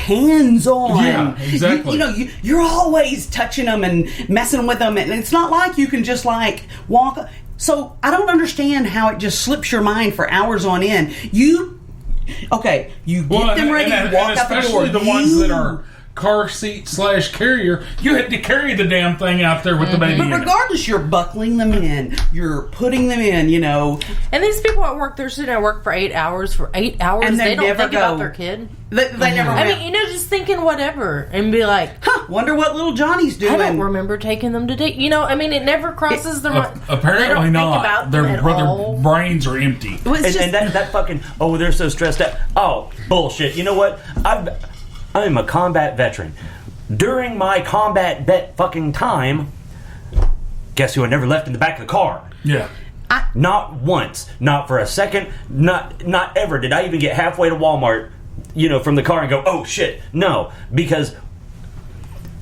hands-on. Yeah, exactly. You're always touching them and messing with them, and it's not like you can just like walk. So I don't understand how it just slips your mind for hours on end. You get them ready to walk out the door. Especially the ones that are car seat / carrier, you had to carry the damn thing out there with the baby. But regardless, you're buckling them in, you're putting them in, And these people at work, they're sitting at work for 8 hours. And they don't think about their kid. They never. I mean, just thinking whatever and be like, wonder what little Johnny's doing. I don't remember taking them to date. It never crosses their mind. Apparently not. Their brains are empty. And that fucking, they're so stressed out. Oh, bullshit. You know what? I'm a combat veteran. During my combat fucking time, guess who I never left in the back of the car? Yeah. Not once. Not for a second. Not ever did I even get halfway to Walmart, from the car and go, oh shit. No. Because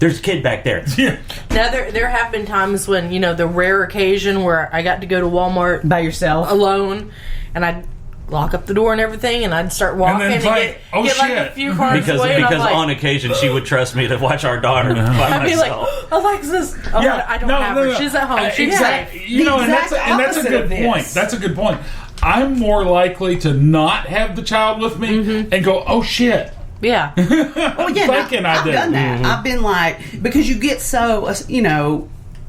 there's a kid back there. Yeah. Now, there have been times when, the rare occasion where I got to go to Walmart by yourself alone, and I'd lock up the door and everything, and I'd start walking and get like a few cars away. Because on occasion she would trust me to watch our daughter by I'd be myself. like, Alexis, I don't have her. She's at home. She's exactly. And that's a good point. That's a good point. I'm more likely to not have the child with me and go, oh shit. Yeah. Well, yeah. I've done that. Mm-hmm. I've been like, because you get so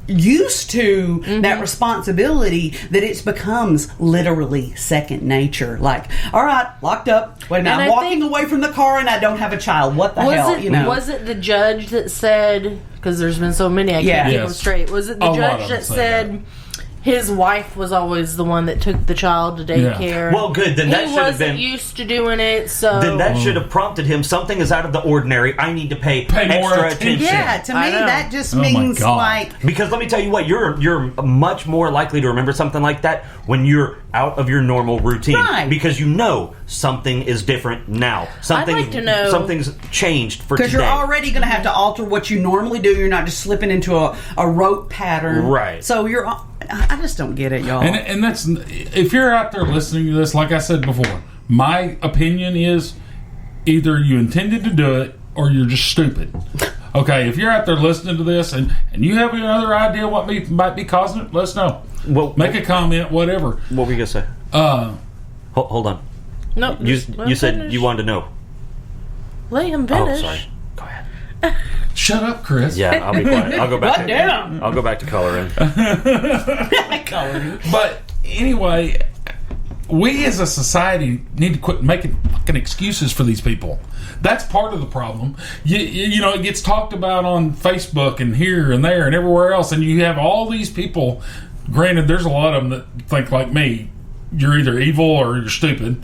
used to that responsibility that it becomes literally second nature. Like, all right, locked up. Wait a minute, I'm walking away from the car and I don't have a child. What the hell? Was it the judge that said? Because there's been so many, I can't keep them straight. Was it the judge that said his wife was always the one that took the child to daycare? Well, good. Then that should have been. He wasn't used to doing it, so then that should have prompted him. Something is out of the ordinary. I need to pay extra attention. Yeah, to me that just means like, because let me tell you what, you're much more likely to remember something like that when you're out of your normal routine, right? Because something is different now. I'd like to know something's changed for today. Because you're already going to have to alter what you normally do. You're not just slipping into a rote pattern, right? So I just don't get it, y'all. And that's, if you're out there listening to this, like I said before, my opinion is either you intended to do it or you're just stupid. Okay, if you're out there listening to this and you have another idea what might be causing it, let us know. Well, make a comment, whatever. What were you going to say? Hold on. No, you said you wanted to know. Let him finish. Oh, sorry. Go ahead. Shut up, Chris. Yeah, I'll be quiet. I'll go back. I'll go back to coloring. Coloring. But anyway, we as a society need to quit making fucking excuses for these people. That's part of the problem. It gets talked about on Facebook and here and there and everywhere else, and you have all these people. Granted, there's a lot of them that think like me. You're either evil or you're stupid.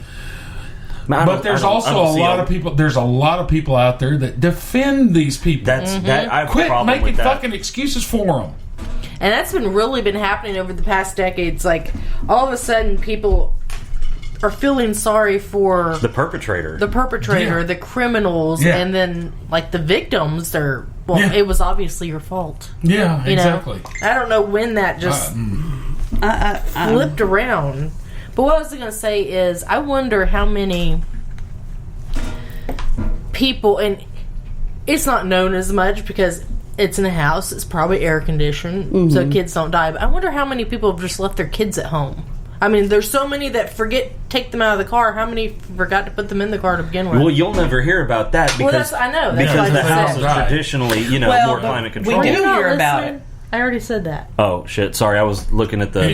But there's also a lot of people. There's a lot of people out there that defend these people. Quit making fucking excuses for them. And that's really been happening over the past decades. Like, all of a sudden, people are feeling sorry for the perpetrator, the criminals, and then like the victims. It was obviously your fault. Yeah, exactly. I don't know when that just flipped around. But what I was going to say is, I wonder how many people, and it's not known as much because it's in a house, it's probably air conditioned, so kids don't die. But I wonder how many people have just left their kids at home. I mean, there's so many that take them out of the car. How many forgot to put them in the car to begin with? Well, you'll never hear about that because I know. Because the house is traditionally, more climate controlled. We do hear about it. I already said that. Oh shit! Sorry, I was looking at the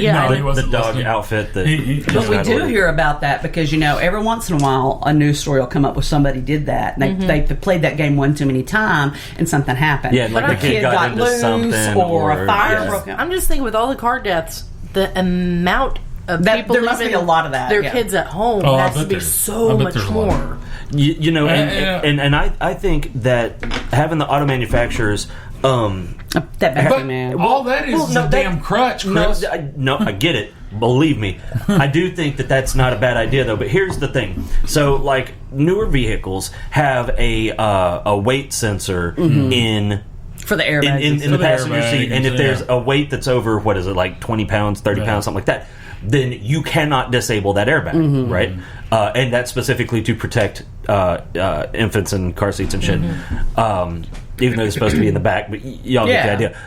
dog outfit that. But we do hear about that because every once in a while a news story will come up with somebody did that. And they played that game one too many times and something happened. Yeah, like the kid got into loose something or a fire broke out. I'm just thinking with all the car deaths, the amount of people there must be a lot of that. Their kids at home has to be so much more. And I think that having the auto manufacturers. All that is a damn crutch, Chris. I get it. Believe me. I do think that that's not a bad idea, though. But here's the thing. So, like, newer vehicles have a weight sensor in... For the airbag. In the passenger seat. And if there's a weight that's over, 20 pounds, 30 pounds, something like that, then you cannot disable that airbag, right? And that's specifically to protect infants in car seats and shit. Even though they're supposed to be in the back, but y'all get the idea.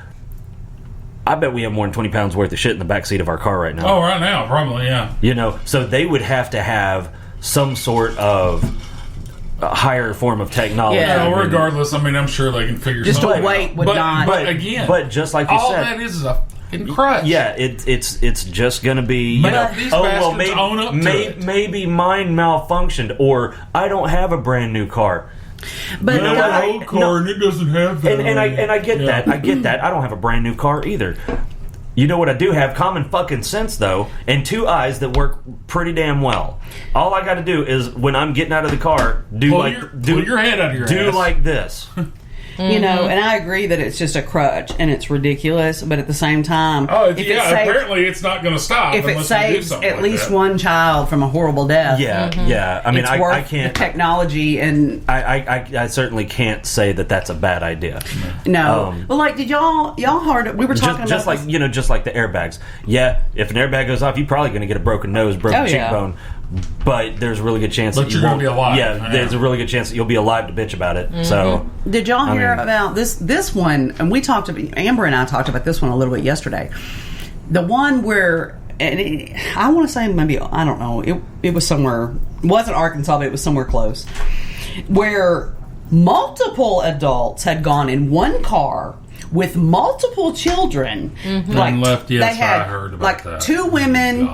I bet we have more than 20 pounds worth of shit in the back seat of our car right now. Oh, right now, probably, yeah. You know, so they would have to have some sort of higher form of technology. Yeah, well, regardless, I mean, I'm sure they can figure just something a weight would not. But again, but just like you all said, that is a fucking crutch. Yeah, it's just going to be, you know, these bastards own up to it. Maybe mine malfunctioned, or I don't have a brand new car. But you know what? Old car and it doesn't have that. And I get that. I get that. I don't have a brand new car either. You know what I do have? Common fucking sense, though, and two eyes that work pretty damn well. All I got to do is, when I'm getting out of the car, pull your head out of your ass. Like this. You know, and I agree that it's just a crutch and it's ridiculous, but at the same time, apparently it's not going to stop if it saves at like least that. one child from a horrible death. Yeah. I mean, I can't. The technology and I certainly can't say that that's a bad idea. No, well, like, did y'all heard? We were talking just about like just like the airbags. Yeah, if an airbag goes off, you're probably going to get a broken nose, broken cheekbone. But there's a really good chance that you're going to be alive. Yeah, there's a really good chance that you'll be alive to bitch about it. So, did y'all hear about this one? And we talked about, Amber and I talked about this one a little bit yesterday. The one where, I want to say maybe, I don't know, it was somewhere, it wasn't Arkansas, but it was somewhere close, where multiple adults had gone in one car with multiple children. Like, left, yes, they had I heard about like that. 2 women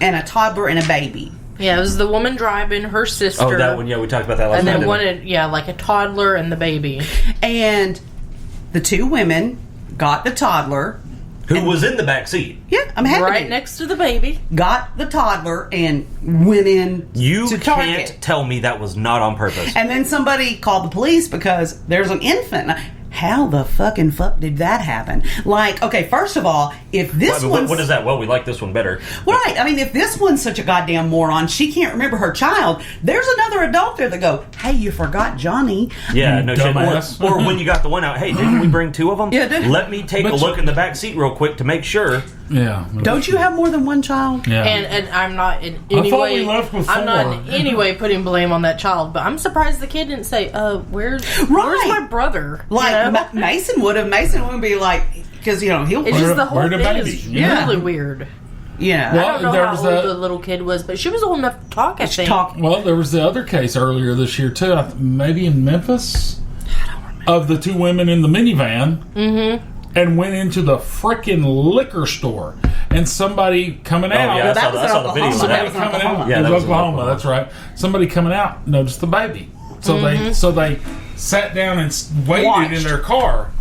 and a toddler and a baby. Yeah, it was the woman driving, her sister. Oh, that one, yeah, we talked about that last night. And then one, like a toddler and the baby. And the 2 women got the toddler. Who was in the back seat. Yeah, I'm happy. Right next to the baby. Got the toddler and went in to Target. Can't tell me that was not on purpose. And then somebody called the police because there's an infant. How the fucking fuck did that happen? Like, okay, first of all, if this one's... What is that? Well, we like this one better. Right. I mean, if this one's such a goddamn moron, she can't remember her child, there's another adult there that go, hey, you forgot Johnny. Yeah, no shit. Or when you got the one out, hey, didn't we bring 2 of them? Yeah, let me take a look in the back seat real quick to make sure. Yeah. Don't you have more than one child? Yeah. And I'm not in any way... I'm not in any way putting blame on that child, but I'm surprised the kid didn't say, where's my brother? Like, Mason would have. Mason would be like, because, you know, he'll... It's just the whole thing is really weird. Yeah. Well, I don't know how old the little kid was, but she was old enough to talk, I think. Well, there was the other case earlier this year, too, maybe in Memphis, I don't remember. Of the 2 women in the minivan and went into the frickin' liquor store. And somebody coming out. Yeah, I saw the video. Somebody coming out. Yeah, it was Oklahoma, that's right. Somebody coming out noticed the baby. So they sat down and waited in their car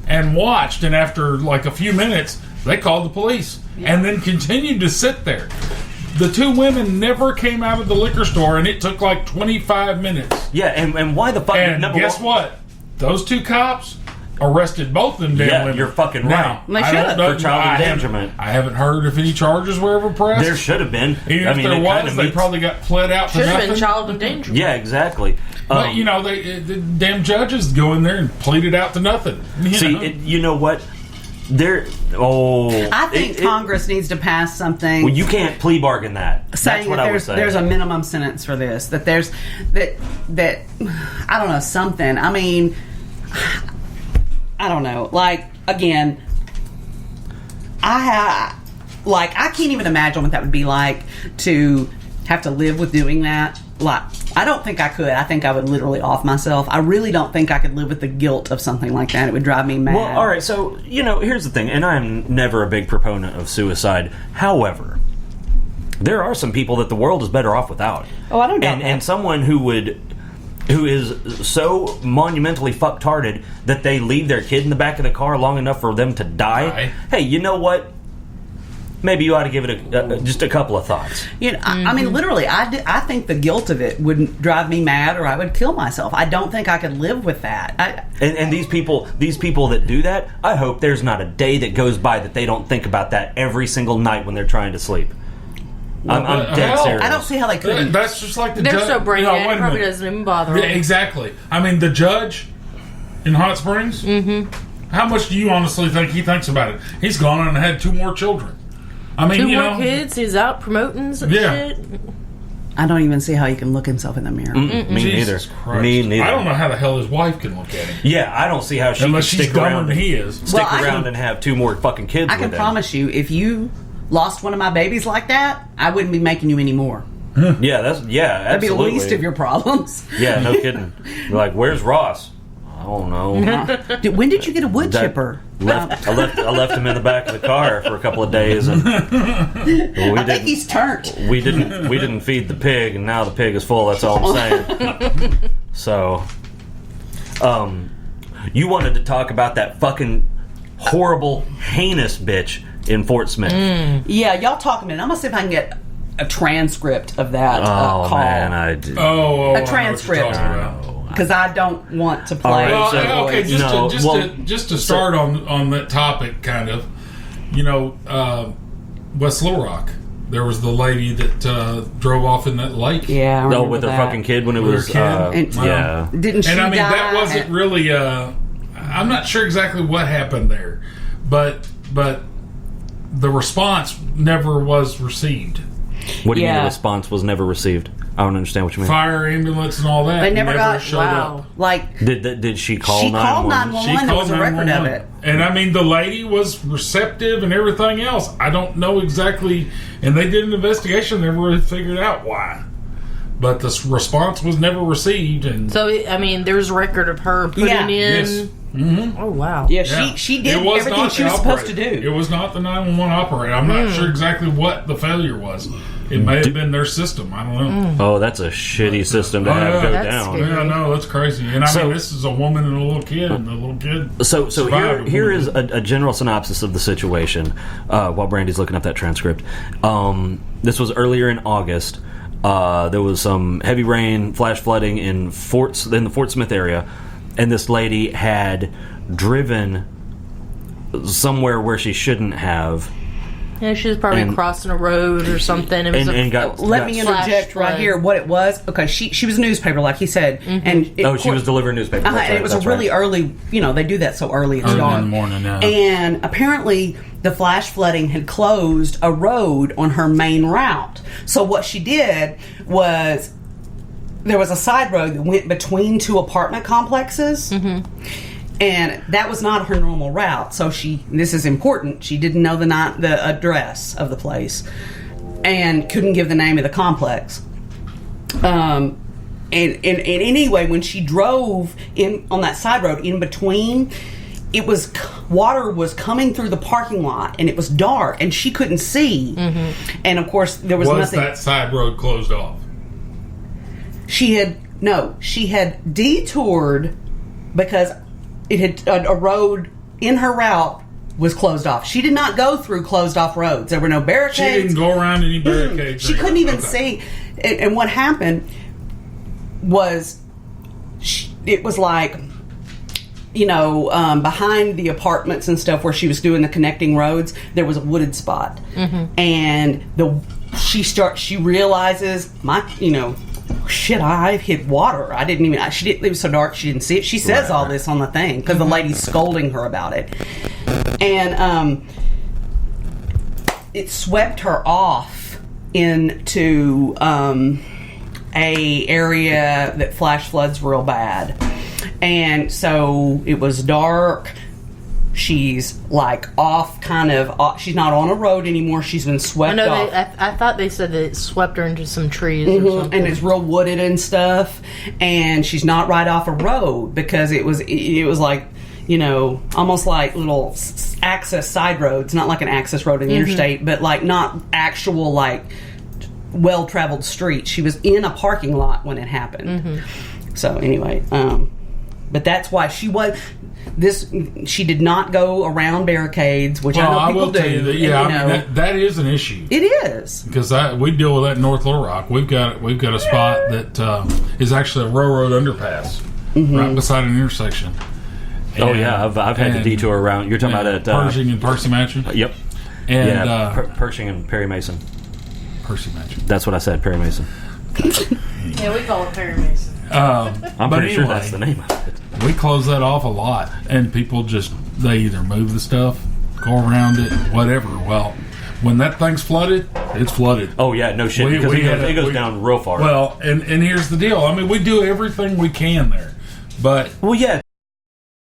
and watched, and after like a few minutes they called the police and then continued to sit there. The 2 women never came out of the liquor store, and it took like 25 minutes. Yeah, and why the fuck? And guess what? Those 2 cops arrested both of them damn women. You're fucking right. They should have. For child endangerment. I haven't heard if any charges were ever pressed. There should have been. Even if there was, they probably got pled out for nothing. Should have been child endangerment. Yeah, exactly. But, you know, the damn judges go in there and plead it out to nothing. You know what? I think Congress needs to pass something. Well, you can't plea bargain that. Saying That's what I would say. There's a minimum sentence for this. That there's that I don't know, something. I mean, I don't know. Like, again, I can't even imagine what that would be like to have to live with doing that. Like, I don't think I could. I think I would literally off myself. I really don't think I could live with the guilt of something like that. It would drive me mad. Well, all right. So, you know, here's the thing, and I'm never a big proponent of suicide. However, there are some people that the world is better off without. Oh, I don't doubt that. And someone who is so monumentally fucktarded that they leave their kid in the back of the car long enough for them to die. Hey, you know what? Maybe you ought to give it just a couple of thoughts. You know, I mean, literally, I think the guilt of it would drive me mad, or I would kill myself. I don't think I could live with that. And these people that do that, I hope there's not a day that goes by that they don't think about that every single night when they're trying to sleep. I'm dead serious. I don't see how they could. That's just like the judge. They're so brain dead, it probably doesn't even bother them. Yeah, exactly. I mean, the judge in Hot Springs, how much do you honestly think he thinks about it? He's gone on and had 2 more children. I mean, 2 more kids, he's out promoting some shit. I don't even see how he can look himself in the mirror. Me neither. Christ. Me neither. I don't know how the hell his wife can look at him. Yeah, I don't see how she Unless can she's stick dumber around. than he is. Stick around and have 2 more fucking kids. I can promise you, if you lost one of my babies like that, I wouldn't be making you any more. Yeah, that'd be That'd be the least of your problems. Yeah, no kidding. You're like, where's Ross? I don't know. When did you get a wood chipper? I left him in the back of the car for a couple of days, and I think he's turned. We didn't feed the pig, and now the pig is full. That's all I'm saying. So, you wanted to talk about that fucking horrible, heinous bitch in Fort Smith. Yeah, y'all talk a minute. I'm gonna see if I can get a transcript of that call. Man, I did. A transcript. Because I don't want to play. Well, okay, just to start on that topic, kind of, West Little Rock. There was the lady that drove off in that lake. Yeah, I remember with that. her fucking kid when it was. Yeah, didn't she? And I mean, die? that wasn't really. I'm not sure exactly what happened there, but the response never was received. What do you mean the response was never received? I don't understand what you mean. Fire, ambulance, and all that. They never got showed up. Like, did she call 911? She called 911. There was a record of it. And I mean, the lady was receptive and everything else. I don't know exactly. And they did an investigation. Never really figured out why. But the response was never received. And so, I mean, there's a record of her putting in. Yes. Mm-hmm. Oh, wow. Yeah, she did everything she was supposed to do. It was not the 911 operator. I'm not sure exactly what the failure was. It may have been their system. I don't know. Oh, that's a shitty system to have go down. Scary. Yeah, no, that's crazy. And I mean, this is a woman and a little kid. And the little kid. So here is a general synopsis of the situation. While Brandy's looking up that transcript, this was earlier in August. There was some heavy rain, flash flooding in the Fort Smith area, and this lady had driven somewhere where she shouldn't have. Yeah, she was probably crossing a road or something. It was Let me interject right here. What it was? Okay, she was a newspaper, like he said, and she was delivering newspaper. And it was a really early. They do that so early. It's early dark in the morning. Yeah. And apparently, the flash flooding had closed a road on her main route. So what she did was there was a side road that went between 2 apartment complexes. And that was not her normal route. So this is important, she didn't know the address of the place and couldn't give the name of the complex. And anyway, when she drove in on that side road in between, water was coming through the parking lot, and it was dark, and she couldn't see. And of course, there was nothing. Was that side road closed off? She had detoured because it had a road in her route was closed off. She did not go through closed off roads. There were no barricades. She didn't go around any barricades. She couldn't even see. And what happened was, it was like, behind the apartments and stuff where she was doing the connecting roads, there was a wooded spot, and she realizes I've hit water. I didn't even. It was so dark she didn't see it. She says all this on the thing because the lady's scolding her about it, and it swept her off into a area that flash floods real bad, and so it was dark. She's like she's not on a road anymore. She's been swept off. I thought they said that it swept her into some trees or something. And it's real wooded and stuff. And she's not right off a road because it was like, almost like little access side roads. Not like an access road in the interstate, but like not actual like well-traveled streets. She was in a parking lot when it happened. So anyway, but that's why she did not go around barricades, which I know people do. Tell you that, that is an issue. It is, because we deal with that in North Little Rock. We've got a spot that is actually a railroad underpass right beside an intersection. And, I've had to detour around. You're talking about at Pershing and Percy Mansion. Yep, and Pershing and Perry Mason. Percy Mansion. That's what I said, Perry Mason. Yeah, we call it Perry Mason. I'm pretty sure that's the name of it. We close that off a lot, and people they either move the stuff, go around it, whatever. Well, when that thing's flooded, it's flooded. Oh yeah, no shit. Because it goes down real far. Well, and here's the deal. I mean, we do everything we can there, but well, yeah.